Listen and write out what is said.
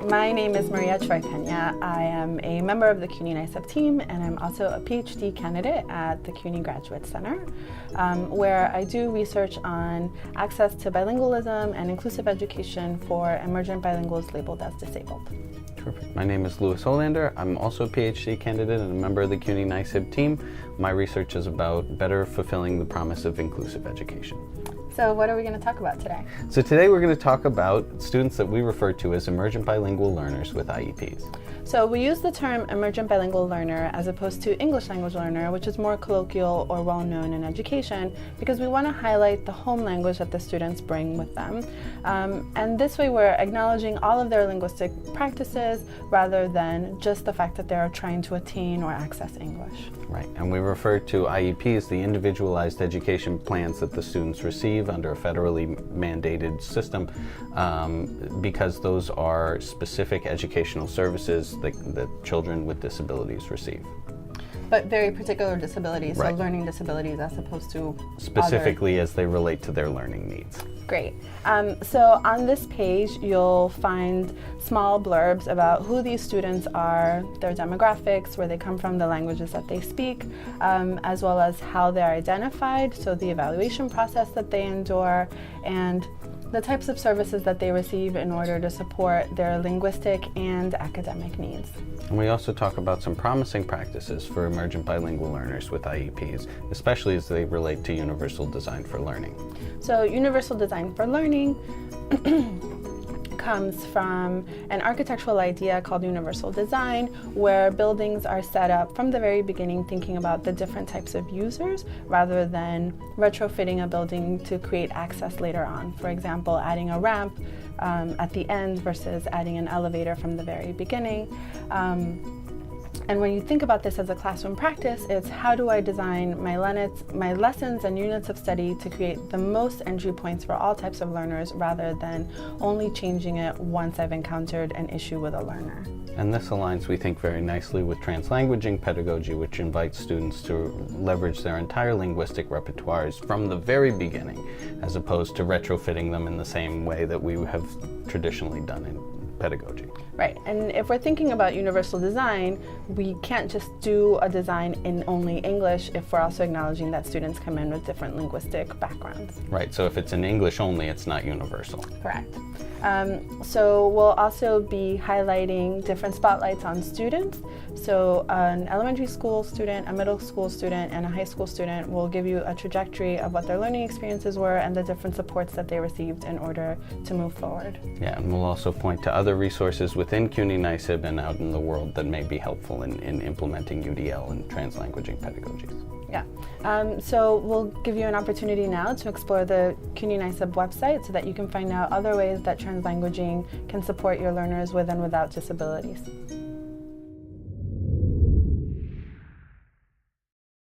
My name is María Peña. I am a member of the CUNY-NYSIEB team, and I'm also a PhD candidate at the CUNY Graduate Center, where I do research on access to bilingualism and inclusive education for emergent bilinguals labeled as disabled. Perfect. My name is Olander. I'm also a PhD candidate and a member of the CUNY-NYSIEB team. My research is about better fulfilling the promise of inclusive education. So what are we going to talk about today? So today we're going to talk about students that we refer to as emergent bilingual learners with IEPs. So we use the term emergent bilingual learner as opposed to English language learner, which is more colloquial or well-known in education, because we want to highlight the home language that the students bring with them. And this way we're acknowledging all of their linguistic practices rather than just the fact that they're trying to attain or access English. Right, and we refer to IEPs, the individualized education plans that the students receive under a federally mandated system, because those are specific educational services that children with disabilities receive. But very particular disabilities, right. So learning disabilities as opposed to specifically as they relate to their learning needs. Great. So on this page, you'll find small blurbs about who these students are, their demographics, where they come from, the languages that they speak, as well as how they're identified, so the evaluation process that they endure, and the types of services that they receive in order to support their linguistic and academic needs. And we also talk about some promising practices for emergent bilingual learners with IEPs, especially as they relate to universal design for learning. So universal design for learning comes from an architectural idea called universal design, where buildings are set up from the very beginning thinking about the different types of users rather than retrofitting a building to create access later on. For example, adding a ramp at the end versus adding an elevator from the very beginning. And when you think about this as a classroom practice, it's how do I design my lessons and units of study to create the most entry points for all types of learners rather than only changing it once I've encountered an issue with a learner. And this aligns, we think, very nicely with translanguaging pedagogy, which invites students to leverage their entire linguistic repertoires from the very beginning, as opposed to retrofitting them in the same way that we have traditionally done in pedagogy. Right, and if we're thinking about universal design, we can't just do a design in only English if we're also acknowledging that students come in with different linguistic backgrounds. Right, so if it's in English only, it's not universal. Correct. So we'll also be highlighting different spotlights on students. So an elementary school student, a middle school student, and a high school student will give you a trajectory of what their learning experiences were and the different supports that they received in order to move forward. Yeah, and we'll also point to other resources within CUNY-NYSIEB and out in the world that may be helpful in implementing UDL and translanguaging pedagogies. Yeah, so we'll give you an opportunity now to explore the CUNY-NYSIEB website so that you can find out other ways that translanguaging can support your learners with and without disabilities.